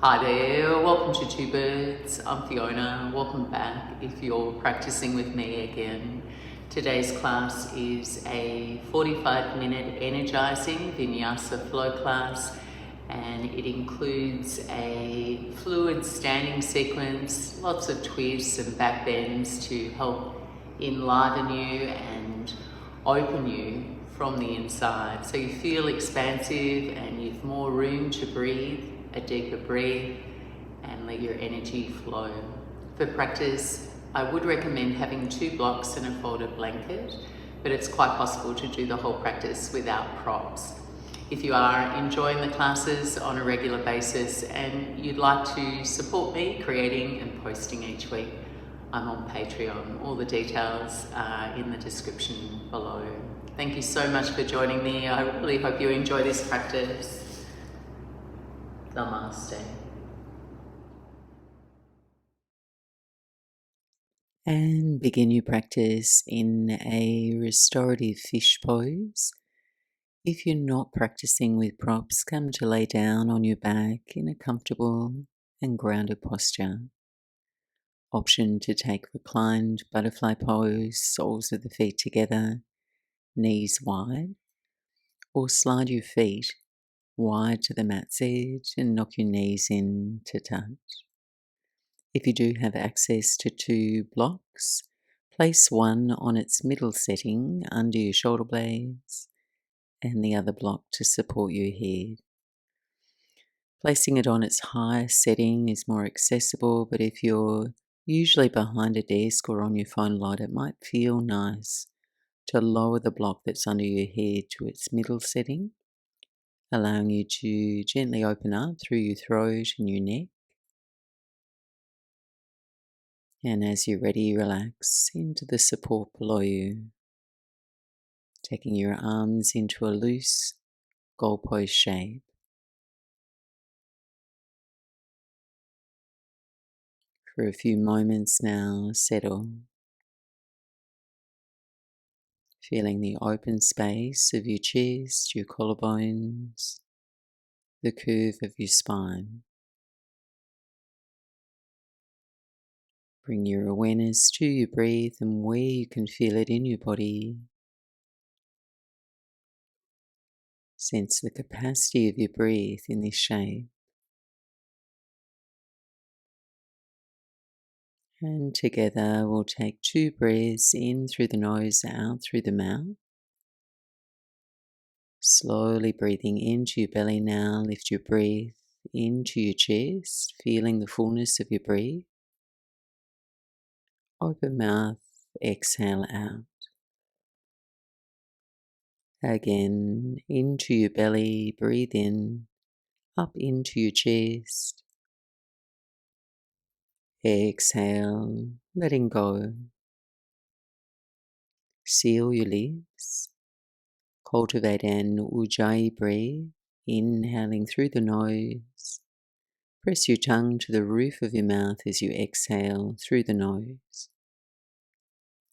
Hi there, welcome to Two Birds. I'm Fiona. Welcome back if you're practicing with me again. Today's class is a 45-minute energizing Vinyasa flow class, and it includes a fluid standing sequence, lots of twists and back bends to help enliven you and open you from the inside, so you feel expansive and you've more room to breathe, a deeper breath, and let your energy flow. For practice, I would recommend having 2 blocks and a folded blanket, but it's quite possible to do the whole practice without props. If you are enjoying the classes on a regular basis and you'd like to support me creating and posting each week, I'm on Patreon. All the details are in the description below. Thank you so much for joining me. I really hope you enjoy this practice. Namaste. And begin your practice in a restorative fish pose. If you're not practicing with props, come to lay down on your back in a comfortable and grounded posture. Option to take reclined butterfly pose, soles of the feet together, knees wide, or slide your feet wide to the mat's edge and knock your knees in to touch. If you do have access to 2 blocks, place one on its middle setting under your shoulder blades and the other block to support your head. Placing it on its highest setting is more accessible, but if you're usually behind a desk or on your phone light, it might feel nice to lower the block that's under your head to its middle setting, allowing you to gently open up through your throat and your neck. And as you're ready, relax into the support below you, taking your arms into a loose goalpost shape. For a few moments now, settle, feeling the open space of your chest, your collarbones, the curve of your spine. Bring your awareness to your breath and where you can feel it in your body. Sense the capacity of your breath in this shape. And together we'll take 2 breaths in through the nose, out through the mouth. Slowly breathing into your belly now, lift your breath into your chest, feeling the fullness of your breath. Open mouth, exhale out. Again, into your belly, breathe in, up into your chest. Exhale, letting go. Seal your lips. Cultivate an ujjayi breath, inhaling through the nose. Press your tongue to the roof of your mouth as you exhale through the nose.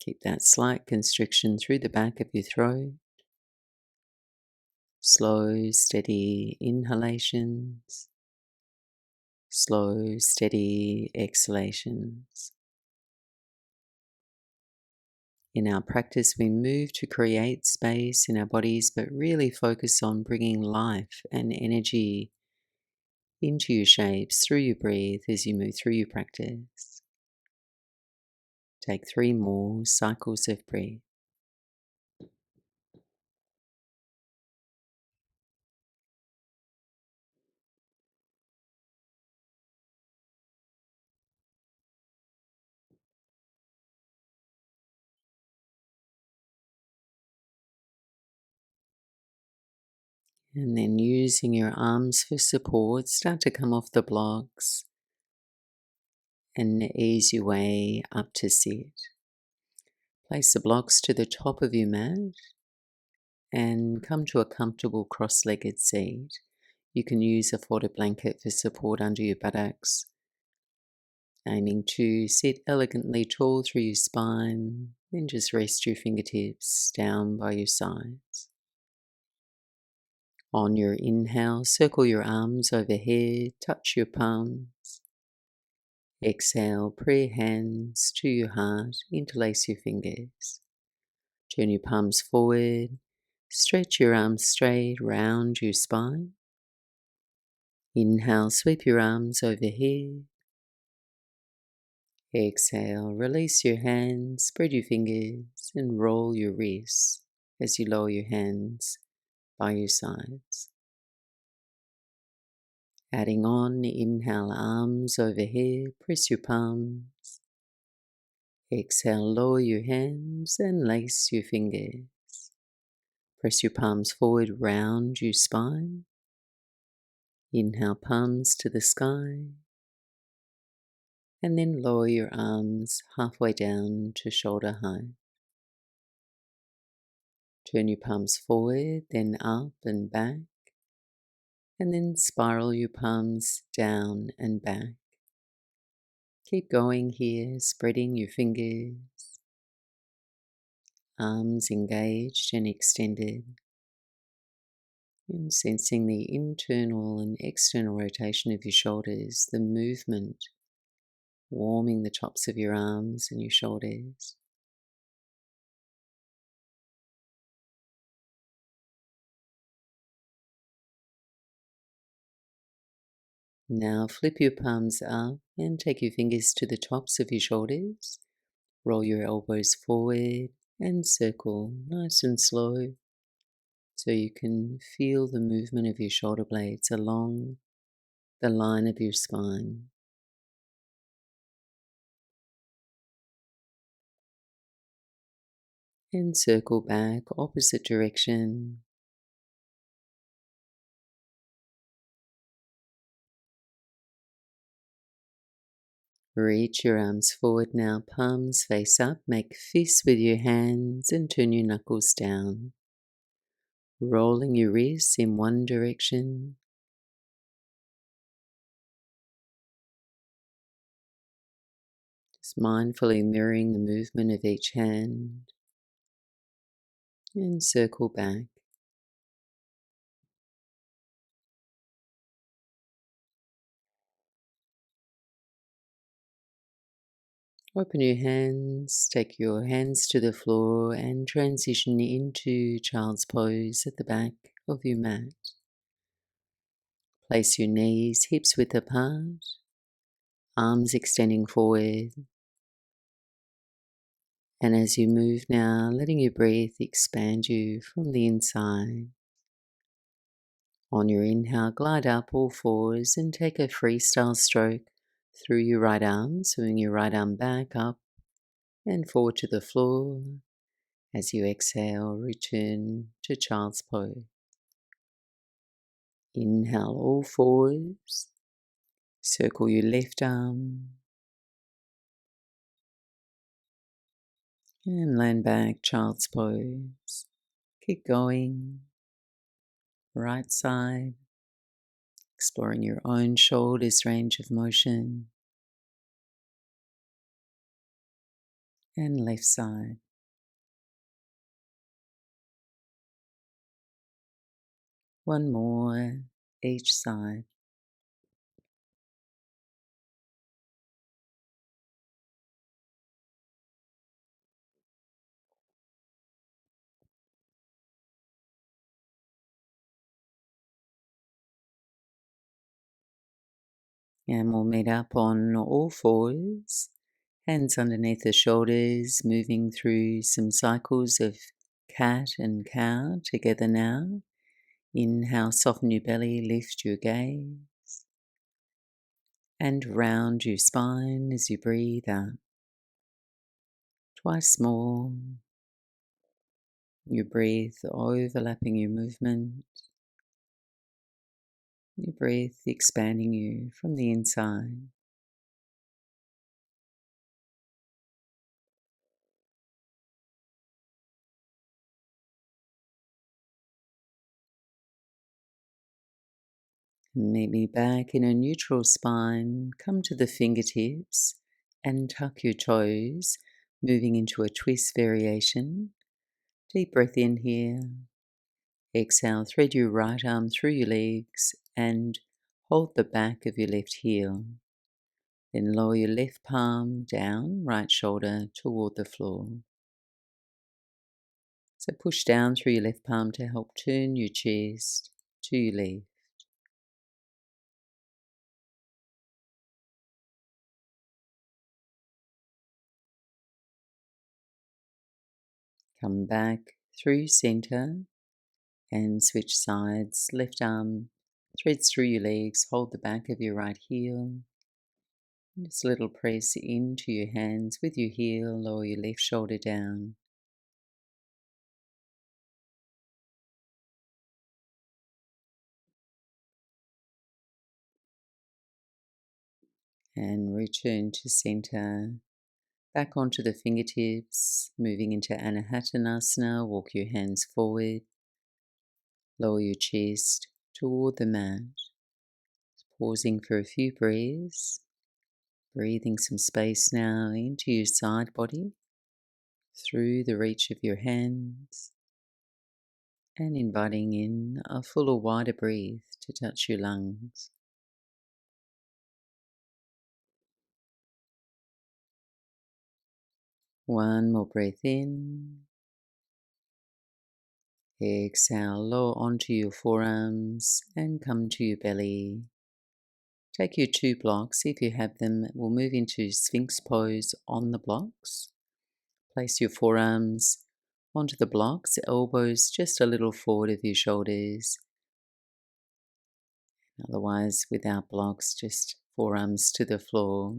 Keep that slight constriction through the back of your throat. Slow, steady inhalations. Slow, steady exhalations. In our practice, we move to create space in our bodies, but really focus on bringing life and energy into your shapes through your breath as you move through your practice. Take 3 more cycles of breath. And then using your arms for support, start to come off the blocks and ease your way up to sit. Place the blocks to the top of your mat and come to a comfortable cross-legged seat. You can use a folded blanket for support under your buttocks, aiming to sit elegantly tall through your spine, then just rest your fingertips down by your sides. On your inhale, circle your arms overhead, touch your palms. Exhale, pray your hands to your heart, interlace your fingers. Turn your palms forward, stretch your arms straight round your spine. Inhale, sweep your arms overhead. Exhale, release your hands, spread your fingers, and roll your wrists as you lower your hands by your sides. Adding on, inhale, arms overhead, press your palms. Exhale, lower your hands and lace your fingers. Press your palms forward round your spine. Inhale, palms to the sky. And then lower your arms halfway down to shoulder height. Turn your palms forward, then up and back. And then spiral your palms down and back. Keep going here, spreading your fingers. Arms engaged and extended. And sensing the internal and external rotation of your shoulders, the movement, warming the tops of your arms and your shoulders. Now flip your palms up and take your fingers to the tops of your shoulders. Roll your elbows forward and circle nice and slow so you can feel the movement of your shoulder blades along the line of your spine. And circle back opposite direction. Reach your arms forward now, palms face up, make fists with your hands and turn your knuckles down. Rolling your wrists in one direction. Just mindfully mirroring the movement of each hand. And circle back. Open your hands, take your hands to the floor and transition into child's pose at the back of your mat. Place your knees hips width apart, arms extending forward. And as you move now, letting your breath expand you from the inside. On your inhale, glide up all fours and take a freestyle stroke through your right arm, swing your right arm back up and forward to the floor. As you exhale, return to child's pose. Inhale all fours, circle your left arm and land back, child's pose. Keep going, right side, exploring your own shoulders range of motion, and left side. One more, each side. And we'll meet up on all fours, hands underneath the shoulders, moving through some cycles of cat and cow together now. Inhale, soften your belly, lift your gaze, and round your spine as you breathe out. Twice more, your breath overlapping your movement, your breath expanding you from the inside. Meet me back in a neutral spine. Come to the fingertips and tuck your toes, moving into a twist variation. Deep breath in here Exhale, thread your right arm through your legs and hold the back of your left heel. Then lower your left palm down, right shoulder toward the floor. So push down through your left palm to help turn your chest to your left. Come back through center and switch sides. Left arm threads through your legs, hold the back of your right heel. Just a little press into your hands with your heel, lower your left shoulder down. And return to center. Back onto the fingertips, moving into Anahatanasana. Walk your hands forward. Lower your chest toward the mat. Pausing for a few breaths. Breathing some space now into your side body, through the reach of your hands. And inviting in a fuller, wider breath to touch your lungs. One more breath in. Exhale, lower onto your forearms and come to your belly. Take your 2 blocks, if you have them. We'll move into Sphinx pose on the blocks. Place your forearms onto the blocks, elbows just a little forward of your shoulders. Otherwise, without blocks, just forearms to the floor.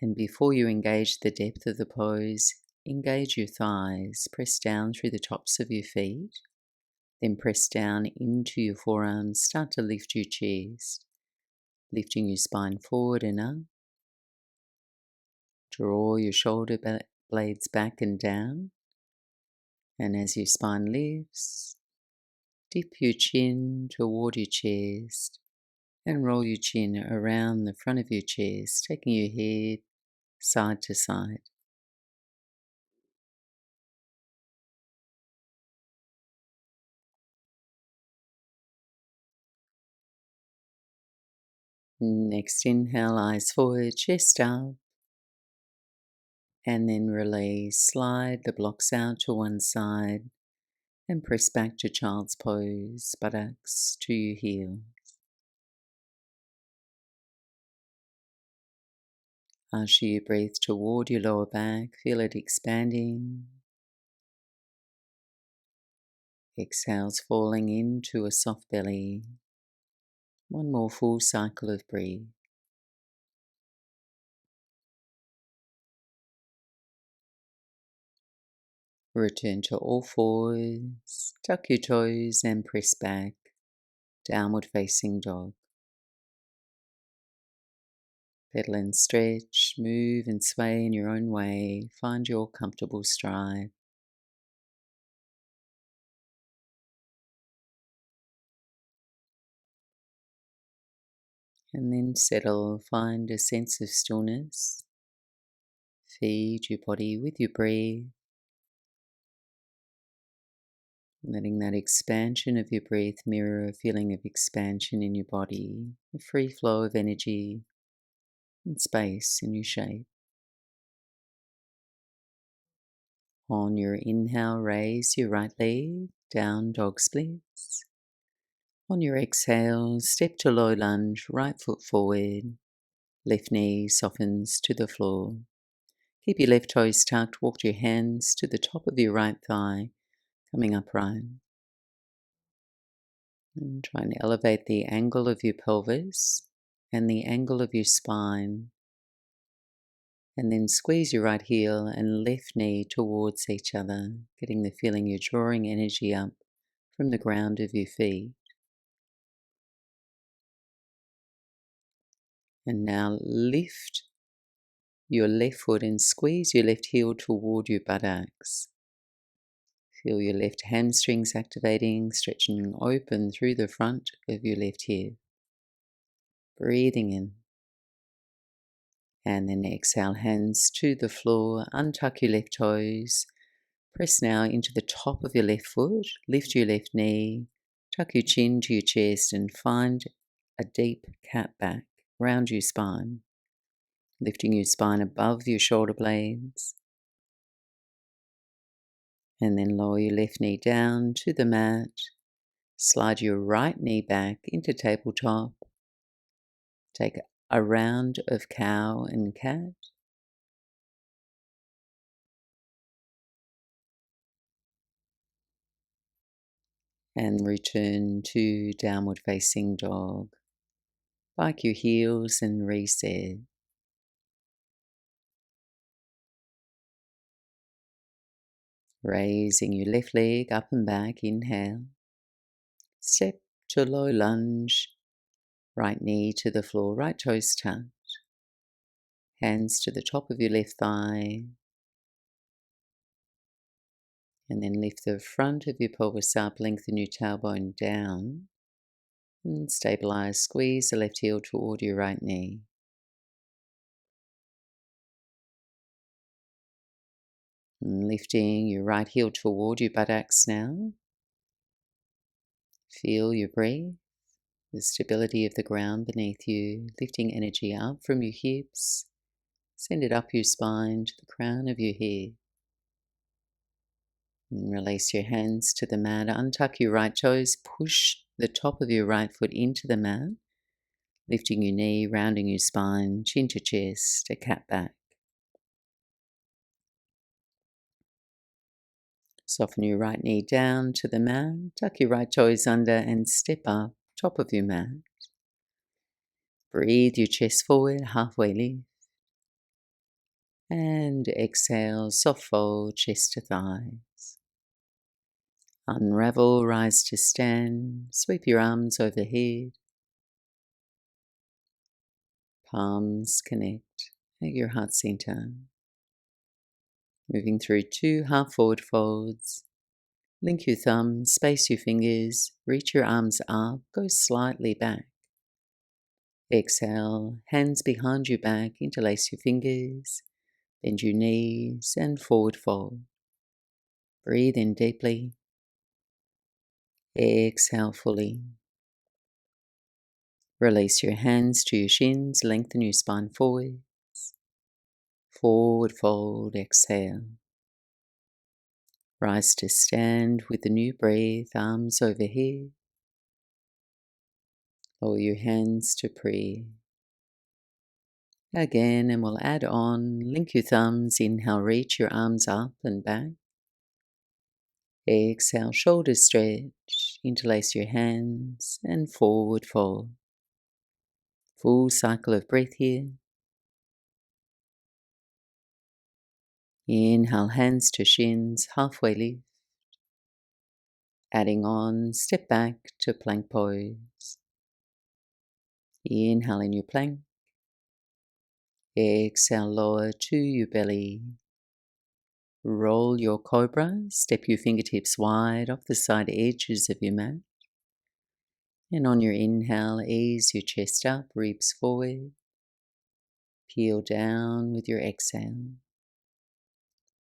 And before you engage the depth of the pose, engage your thighs. Press down through the tops of your feet. Then press down into your forearms. Start to lift your chest. Lifting your spine forward and up. Draw your shoulder blades back and down. And as your spine lifts, dip your chin toward your chest and roll your chin around the front of your chest, taking your head side to side. Next inhale, eyes forward, chest up. And then release. Slide the blocks out to one side and press back to child's pose, buttocks to your heel. Usher your breath toward your lower back, feel it expanding. Exhales falling into a soft belly. One more full cycle of breath. Return to all fours, tuck your toes and press back, downward facing dog. Pedal and stretch, move and sway in your own way, find your comfortable stride. And then settle, find a sense of stillness. Feed your body with your breath. Letting that expansion of your breath mirror a feeling of expansion in your body, a free flow of energy and space in your shape. On your inhale, raise your right leg, down dog splits. On your exhale, step to low lunge, right foot forward. Left knee softens to the floor. Keep your left toes tucked, walk your hands to the top of your right thigh, coming upright. And try and elevate the angle of your pelvis and the angle of your spine. And then squeeze your right heel and left knee towards each other, getting the feeling you're drawing energy up from the ground of your feet. And now lift your left foot and squeeze your left heel toward your buttocks. Feel your left hamstrings activating, stretching open through the front of your left hip. Breathing in. And then exhale, hands to the floor, untuck your left toes, Press now into the top of your left foot, lift your left knee, tuck your chin to your chest and find a deep cat back round your spine, lifting your spine above your shoulder blades. And then lower your left knee down to the mat, slide your right knee back into tabletop, take a round of cow and cat, and return to downward facing dog. Bike your heels and reset. Raising your left leg up and back, inhale. Step to low lunge, right knee to the floor, right toes touch. Hands to the top of your left thigh. And then lift the front of your pelvis up, lengthen your tailbone down. And stabilize, squeeze the left heel toward your right knee. And lifting your right heel toward your buttocks now. Feel your breath, the stability of the ground beneath you, lifting energy up from your hips. Send it up your spine to the crown of your head. And release your hands to the mat. Untuck your right toes. Push the top of your right foot into the mat. Lifting your knee, rounding your spine, chin to chest, a cat back. Soften your right knee down to the mat. Tuck your right toes under and step up, top of your mat. Breathe your chest forward, halfway lift. And exhale, soft fold, chest to thighs. Unravel, rise to stand. Sweep your arms overhead. Palms connect at your heart center. Moving through 2 half forward folds. Link your thumbs, space your fingers, reach your arms up, go slightly back. Exhale, hands behind your back, interlace your fingers, bend your knees and forward fold. Breathe in deeply. Exhale fully. Release your hands to your shins, lengthen your spine forwards. Forward fold, exhale. Rise to stand with the new breath, arms overhead. Lower your hands to prayer. Again, and we'll add on, link your thumbs, inhale, reach your arms up and back. Exhale, shoulders stretch, interlace your hands and forward fold. Full cycle of breath here. Inhale, hands to shins, halfway lift. Adding on, step back to plank pose. Inhale in your plank. Exhale, lower to your belly. Roll your cobra, step your fingertips wide off the side edges of your mat. And on your inhale, ease your chest up, ribs forward. Peel down with your exhale.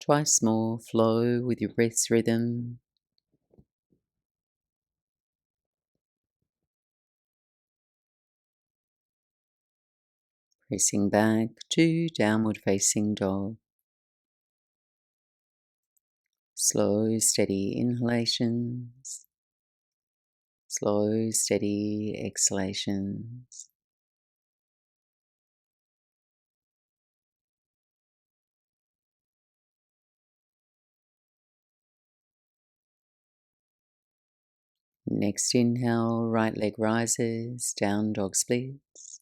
Twice more, flow with your breath's rhythm. Pressing back to downward facing dog. Slow, steady inhalations. Slow, steady exhalations. Next inhale, right leg rises, down dog splits.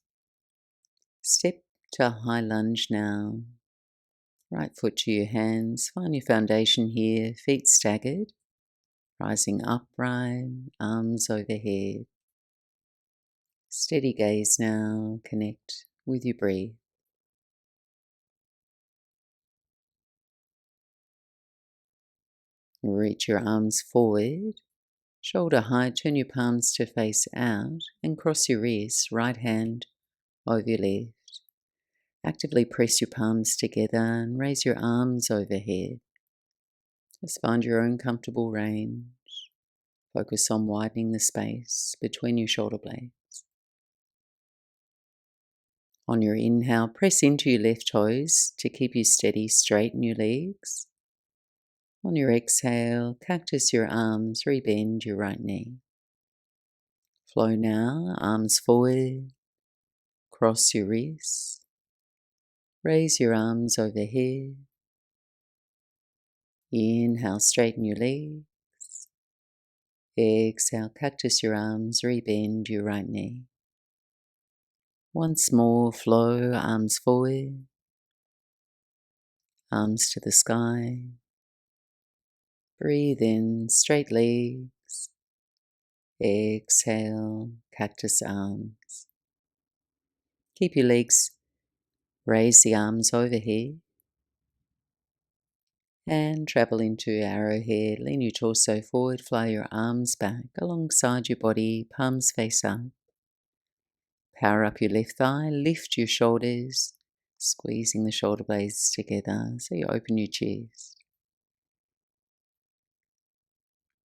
Step to high lunge now. Right foot to your hands, find your foundation here, feet staggered. Rising upright, arms overhead. Steady gaze now, connect with your breath. Reach your arms forward, shoulder high, turn your palms to face out and cross your wrists, right hand over your left. Actively press your palms together and raise your arms overhead. Just find your own comfortable range. Focus on widening the space between your shoulder blades. On your inhale, press into your left toes to keep you steady, straighten your legs. On your exhale, cactus your arms, rebend your right knee. Flow now, arms forward, cross your wrists, raise your arms overhead. Inhale, straighten your legs. Exhale, cactus your arms, rebend your right knee. Once more, flow, arms forward, arms to the sky. Breathe in, straight legs. Exhale, cactus arms. Keep your legs, raise the arms overhead. And travel into arrowhead. Lean your torso forward, fly your arms back alongside your body, palms face up. Power up your left thigh, lift your shoulders, squeezing the shoulder blades together so you open your chest.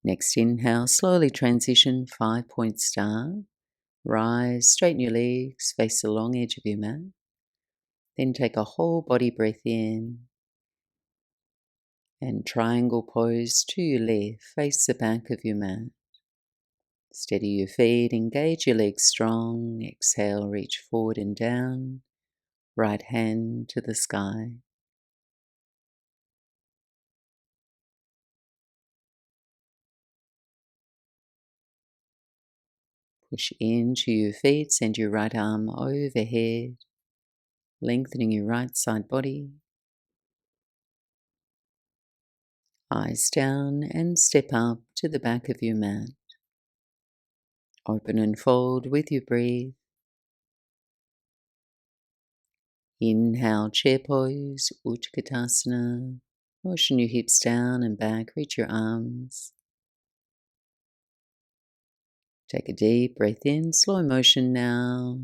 Next inhale, slowly transition, 5-point star. Rise, straighten your legs, face the long edge of your mat. Then take a whole body breath in. And triangle pose to your left, face the back of your mat. Steady your feet, engage your legs strong. Exhale, reach forward and down. Right hand to the sky. Push into your feet, send your right arm overhead, lengthening your right side body. Eyes down and step up to the back of your mat. Open and fold with your breath. Inhale, chair pose, Utkatasana. Motion your hips down and back, reach your arms. Take a deep breath in, slow motion now.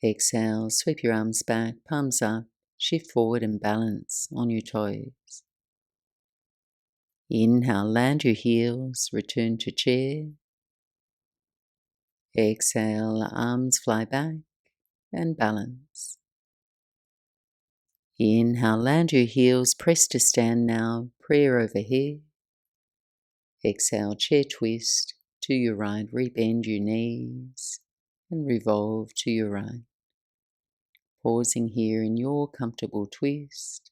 Exhale, sweep your arms back, palms up, shift forward and balance on your toes. Inhale, land your heels, return to chair. Exhale, arms fly back and balance. Inhale, land your heels, press to stand now, prayer overhead. Exhale, chair twist to your right, rebend your knees and revolve to your right. Pausing here in your comfortable twist.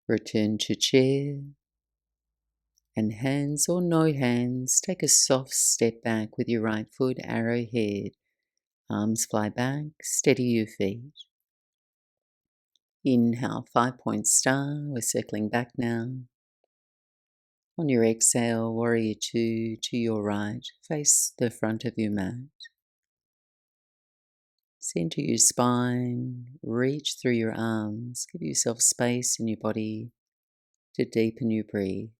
Return to chair. And hands or no hands, take a soft step back with your right foot, arrowhead. Arms fly back, steady your feet. Inhale, 5-point star. We're circling back now. On your exhale, warrior two to your right. Face the front of your mat. Center your spine. Reach through your arms. Give yourself space in your body to deepen your breathe.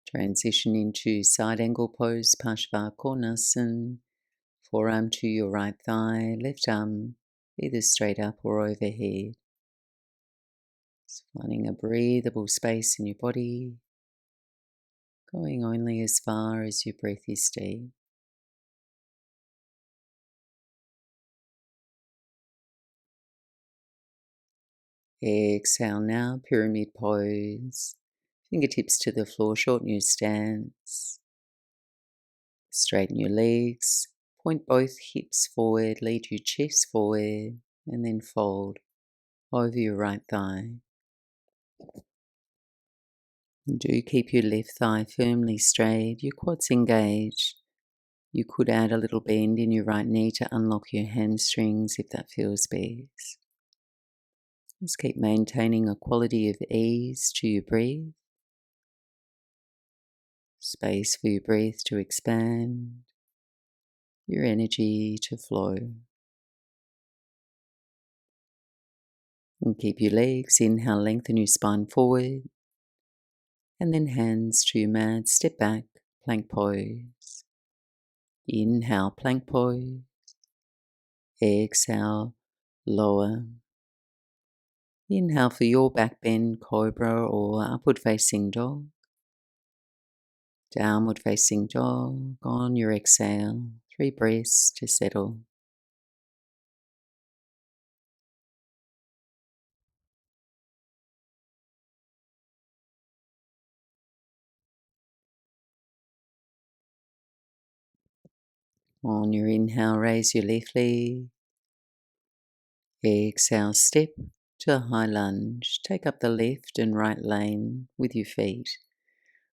Transition into side angle pose, Parsvakonasana. Forearm to your right thigh, left arm either straight up or overhead. Just finding a breathable space in your body, going only as far as your breath is deep. Exhale now, pyramid pose. Fingertips to the floor, shorten your stance. Straighten your legs, point both hips forward, lead your chest forward, and then fold over your right thigh. Do keep your left thigh firmly straight, your quads engaged. You could add a little bend in your right knee to unlock your hamstrings if that feels best. Just keep maintaining a quality of ease to your breath. Space for your breath to expand, your energy to flow. And keep your legs, inhale, lengthen your spine forward. And then hands to your mat, step back, plank pose. Inhale, plank pose. Exhale, lower. Inhale for your back bend, cobra or upward facing dog. Downward facing dog. On your exhale, 3 breaths to settle. On your inhale, raise your left leg. Exhale, step to a high lunge. Take up the left and right lane with your feet.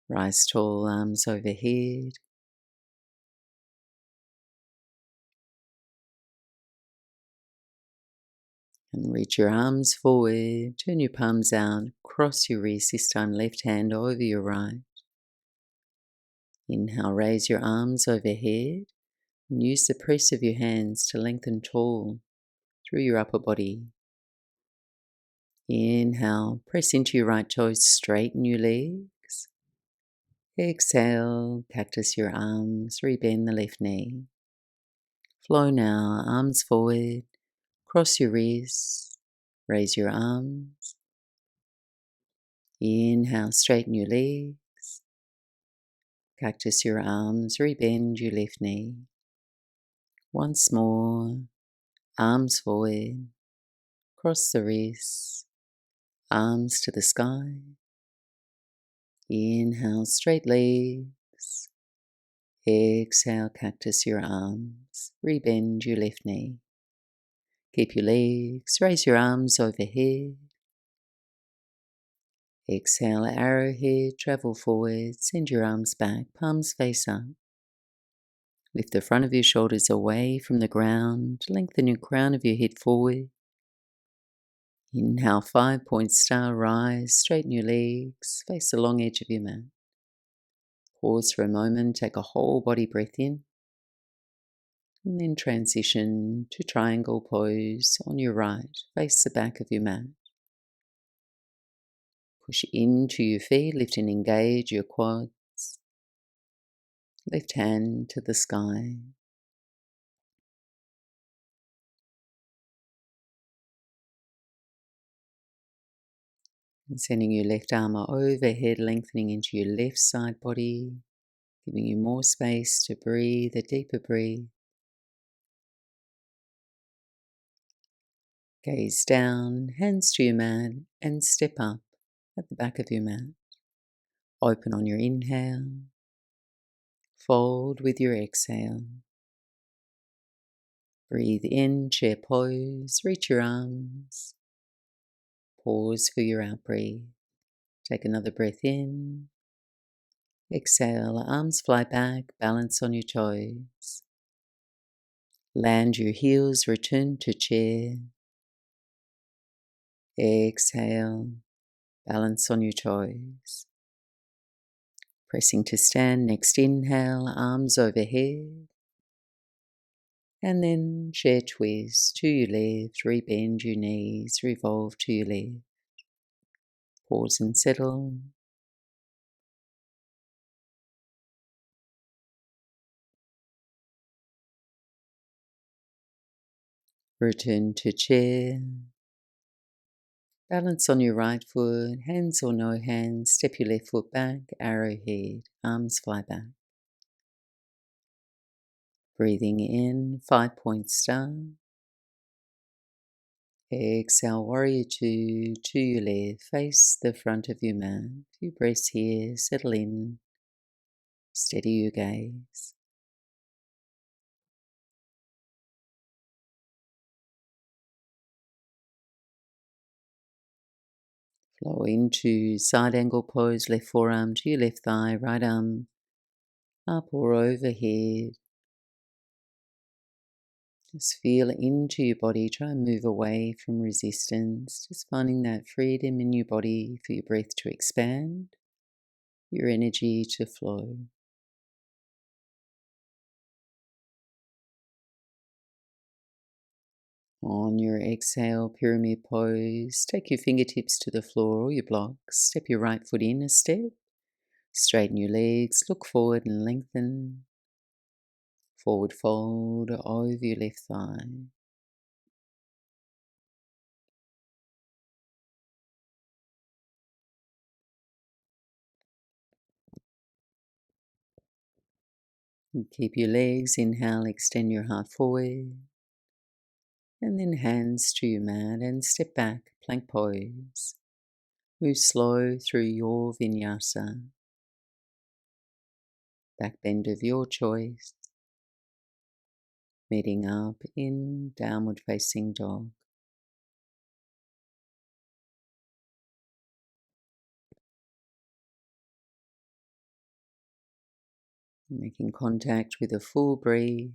Rise tall, arms overhead. And reach your arms forward. Turn your palms out. Cross your wrists, this time left hand over your right. Inhale, raise your arms overhead. And use the press of your hands to lengthen tall through your upper body. Inhale, press into your right toes, straighten your legs. Exhale, cactus your arms, rebend the left knee. Flow now, arms forward, cross your wrists, raise your arms. Inhale, straighten your legs. Cactus your arms, rebend your left knee. Once more, arms forward, cross the wrists, arms to the sky. Inhale, straight legs. Exhale, cactus your arms, rebend your left knee. Keep your legs, raise your arms overhead. Exhale, arrowhead, travel forward, send your arms back, palms face up. Lift the front of your shoulders away from the ground, lengthen your crown of your head forward. Inhale, 5-point star, rise, straighten your legs, face the long edge of your mat. Pause for a moment, take a whole body breath in. And then transition to triangle pose on your right, face the back of your mat. Push into your feet, lift and engage your quads. Left hand to the sky. And sending your left arm overhead, lengthening into your left side body, giving you more space to breathe, a deeper breath. Gaze down, hands to your mat, and step up at the back of your mat. Open on your inhale. Fold with your exhale. Breathe in, chair pose, reach your arms. Pause for your out breath. Take another breath in. Exhale, arms fly back, balance on your toes. Land your heels, return to chair. Exhale, balance on your toes. Pressing to stand, next inhale, arms overhead. And then chair twist to your left, rebend your knees, revolve to your left. Pause and settle. Return to chair. Balance on your right foot, hands or no hands. Step your left foot back, arrowhead, arms fly back. Breathing in, 5-point star. Exhale, warrior two to your left, face the front of your mat. A few breaths here, settle in, steady your gaze. Flow into side angle pose, left forearm to your left thigh, right arm up or overhead. Just feel into your body, try and move away from resistance, just finding that freedom in your body for your breath to expand, your energy to flow. On your exhale, pyramid pose, take your fingertips to the floor or your blocks, step your right foot in a step, straighten your legs, look forward and lengthen. Forward fold over your left thigh. And keep your legs, inhale, extend your heart forward. And then hands to your mat and step back, plank pose. Move slow through your Vinyasa. Back bend of your choice. Meeting up in downward facing dog. Making contact with a full breath.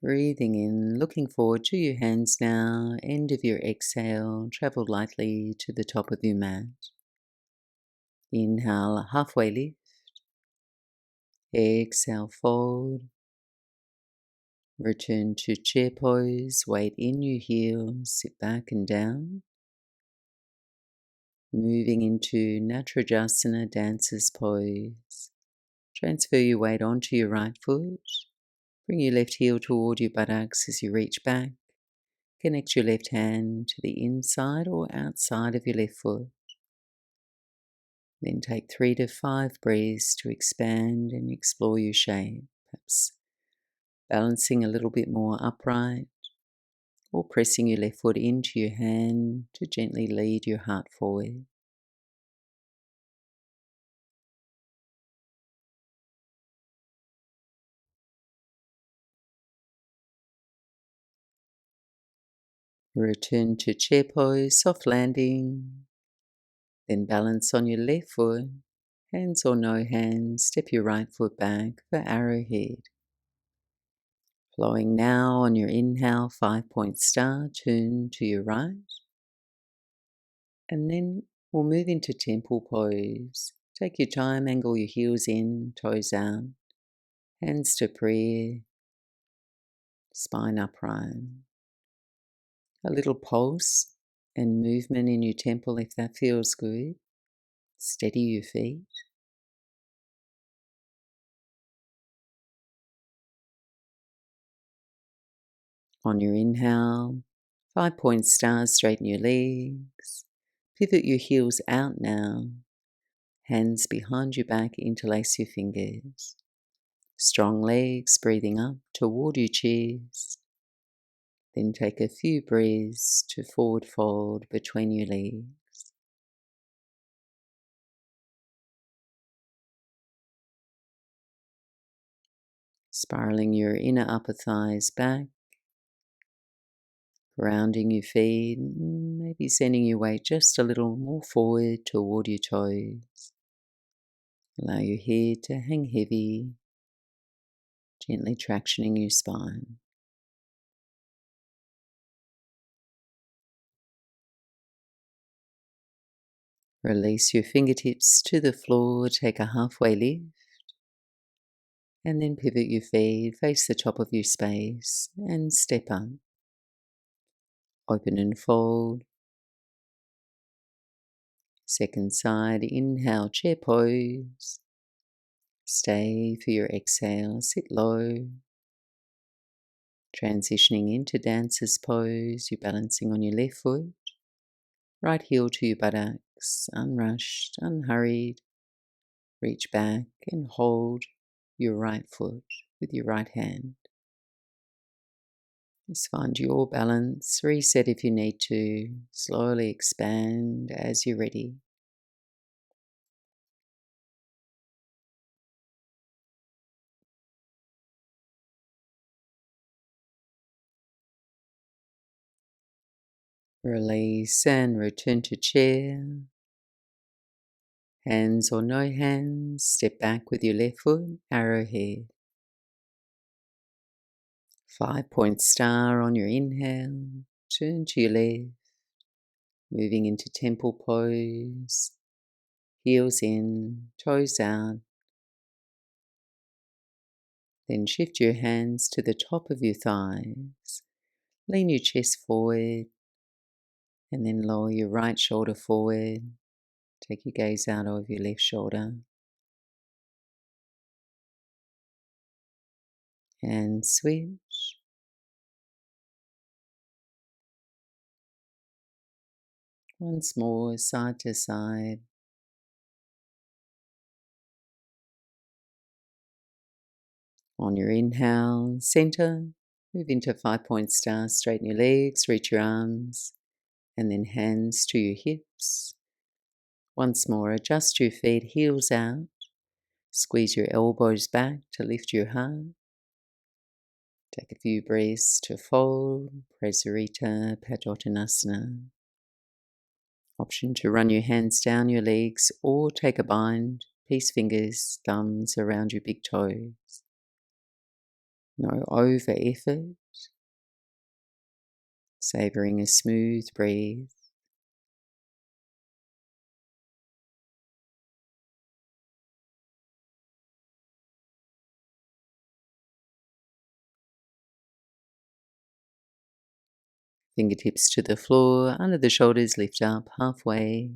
Breathing in, looking forward to your hands now. End of your exhale, travel lightly to the top of your mat. Inhale, halfway lift. Exhale, fold. Return to chair pose, weight in your heels, sit back and down. Moving into Natrajasana, dancer's pose. Transfer your weight onto your right foot. Bring your left heel toward your buttocks as you reach back. Connect your left hand to the inside or outside of your left foot. Then take 3 to 5 breaths to expand and explore your shape. Perhaps balancing a little bit more upright or pressing your left foot into your hand to gently lead your heart forward. Return to chair pose, soft landing. Then balance on your left foot, hands or no hands, step your right foot back for arrowhead. Flowing now on your inhale, 5-point star, turn to your right. And then we'll move into temple pose. Take your time, angle your heels in, toes out, hands to prayer, spine upright. A little pulse and movement in your temple if that feels good. Steady your feet. On your inhale, 5-point stars, straighten your legs. Pivot your heels out now. Hands behind your back, interlace your fingers. Strong legs, breathing up toward your chest. Then take a few breaths to forward fold between your legs. Spiraling your inner upper thighs back. Grounding your feet, maybe sending your weight just a little more forward toward your toes. Allow your head to hang heavy, gently tractioning your spine. Release your fingertips to the floor, take a halfway lift, and then pivot your feet, face the top of your space, and step up. Open and fold. Second side, inhale, chair pose. Stay for your exhale, sit low. Transitioning into dancer's pose, you're balancing on your left foot. Right heel to your buttocks, unrushed, unhurried. Reach back and hold your right foot with your right hand. Just find your balance, reset if you need to, slowly expand as you're ready. Release and return to chair. Hands or no hands, step back with your left foot, arrowhead. 5-point star on your inhale, turn to your left, moving into temple pose, heels in, toes out. Then shift your hands to the top of your thighs, lean your chest forward, And then lower your right shoulder forward. Take your gaze out over your left shoulder. And switch. Once more, side to side. On your inhale, center. Move into 5-point star. Straighten your legs, reach your arms, and then hands to your hips. Once more, adjust your feet, heels out. Squeeze your elbows back to lift your heart. Take a few breaths to fold, Prasarita Padottanasana. Option to run your hands down your legs or take a bind, peace fingers, thumbs around your big toes. No over effort, savouring a smooth breathe. Fingertips to the floor, under the shoulders, lift up halfway.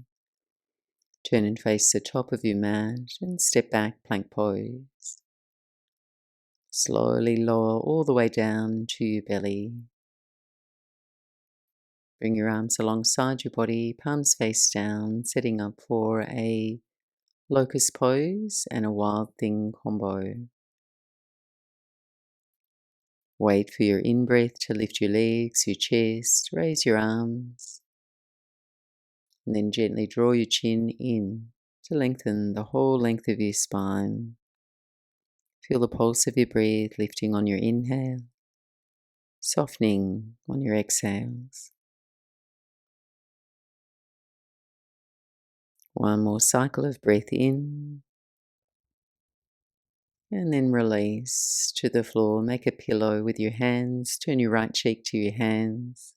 Turn and face the top of your mat and step back, plank pose. Slowly lower all the way down to your belly. Bring your arms alongside your body, palms face down, setting up for a locust pose and a wild thing combo. Wait for your in-breath to lift your legs, your chest, raise your arms, and then gently draw your chin in to lengthen the whole length of your spine. Feel the pulse of your breath lifting on your inhale, softening on your exhales. One more cycle of breath in, and then release to the floor. Make a pillow with your hands. Turn your right cheek to your hands.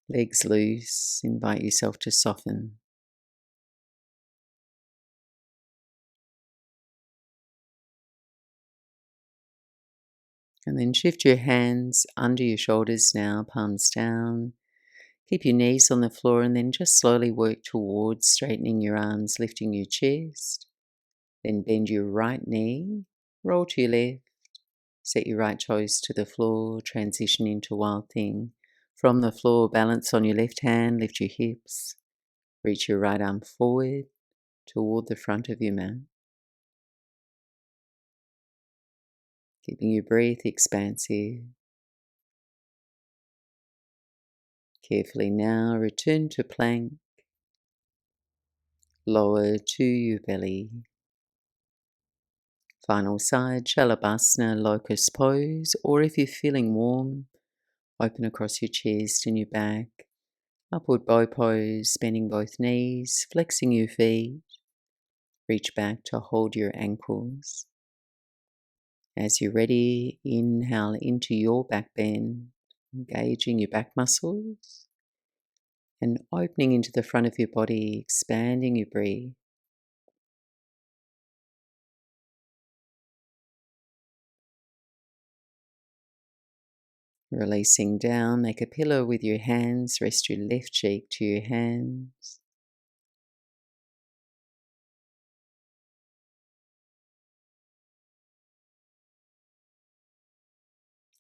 Legs loose. Invite yourself to soften. And then shift your hands under your shoulders now, palms down. Keep your knees on the floor and then just slowly work towards straightening your arms, lifting your chest. Then bend your right knee, roll to your left, set your right toes to the floor, transition into wild thing. From the floor, balance on your left hand, lift your hips, reach your right arm forward toward the front of your mat. Keeping your breath expansive. Carefully now return to plank, lower to your belly. Final side, Shalabhasana, locust pose, or if you're feeling warm, open across your chest and your back. Upward bow pose, bending both knees, flexing your feet. Reach back to hold your ankles. As you're ready, inhale into your back bend, engaging your back muscles and opening into the front of your body, expanding your breath. Releasing down, make a pillow with your hands, rest your left cheek to your hands.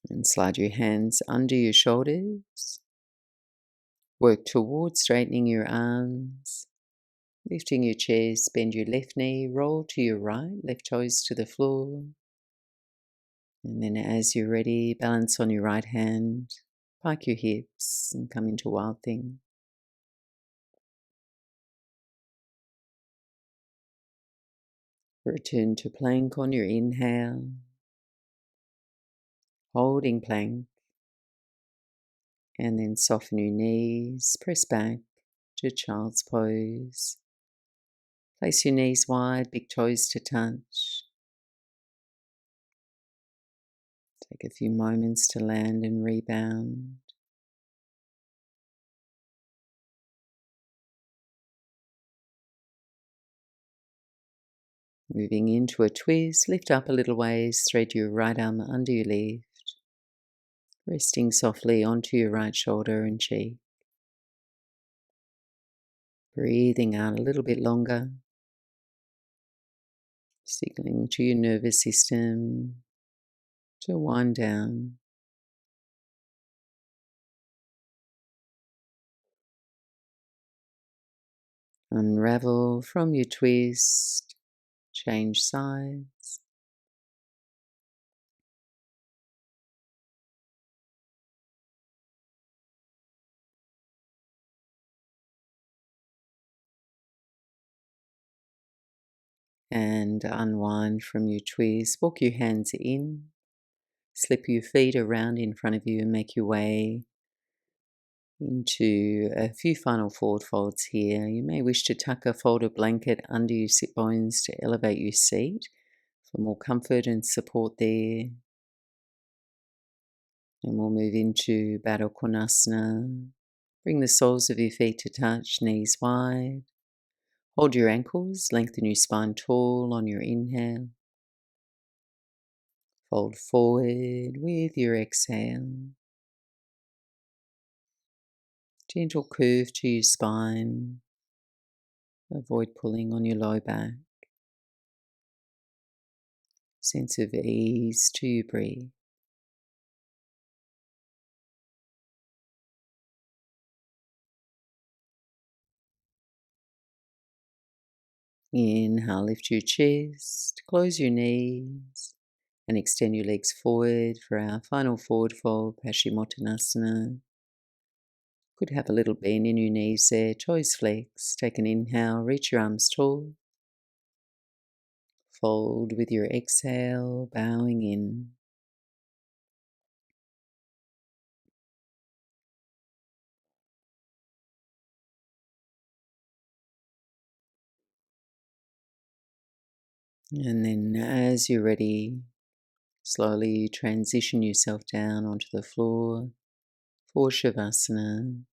And slide your hands under your shoulders. Work towards straightening your arms, lifting your chest, bend your left knee, roll to your right, left toes to the floor. And then as you're ready, balance on your right hand, pike your hips and come into wild thing. Return to plank on your inhale, holding plank, and then soften your knees, press back to child's pose. Place your knees wide, big toes to touch. Take a few moments to land and rebound. Moving into a twist, lift up a little ways, thread your right arm under your left, resting softly onto your right shoulder and cheek. Breathing out a little bit longer, signaling to your nervous system to wind down. Unravel from your twist, change sides. And unwind from your twist. Walk your hands in, slip your feet around in front of you and make your way into a few final forward folds here. You may wish to tuck a folded blanket under your sit bones to elevate your seat for more comfort and support there. And we'll move into Baddha Konasana. Bring the soles of your feet to touch, knees wide. Hold your ankles, lengthen your spine tall on your inhale. Fold forward with your exhale. Gentle curve to your spine. Avoid pulling on your low back. Sense of ease to your breath. Inhale, lift your chest, close your knees, and extend your legs forward for our final forward fold, Paschimottanasana. Could have a little bend in your knees there, toes flex. Take an inhale, reach your arms tall. Fold with your exhale, bowing in. And then as you're ready, slowly transition yourself down onto the floor for Shavasana.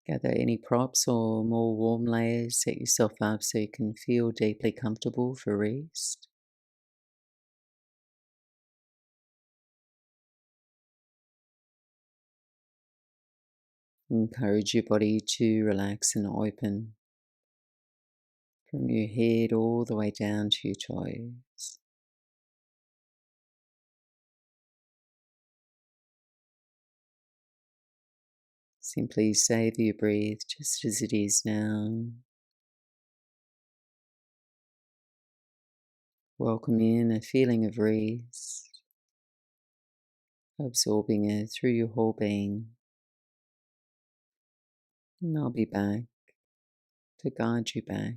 Gather any props or more warm layers, set yourself up so you can feel deeply comfortable for rest. Encourage your body to relax and open from your head all the way down to your toes. Simply savor your breath just as it is now. Welcome in a feeling of rest, absorbing it through your whole being. And I'll be back to guide you back.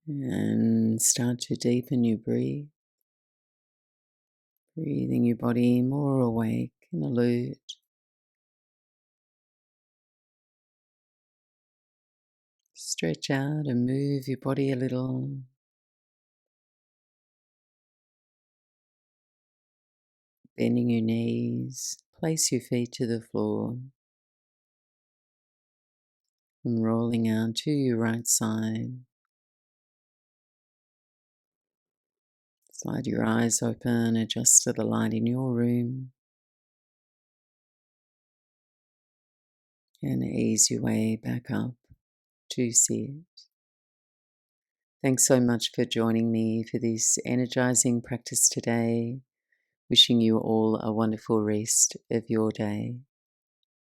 And start to deepen your breath, breathing your body more awake and alert. Stretch out and move your body a little. Bending your knees, place your feet to the floor. And rolling out to your right side. Slide your eyes open, adjust to the light in your room, and ease your way back up to sit. Thanks so much for joining me for this energizing practice today. Wishing you all a wonderful rest of your day.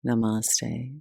Namaste.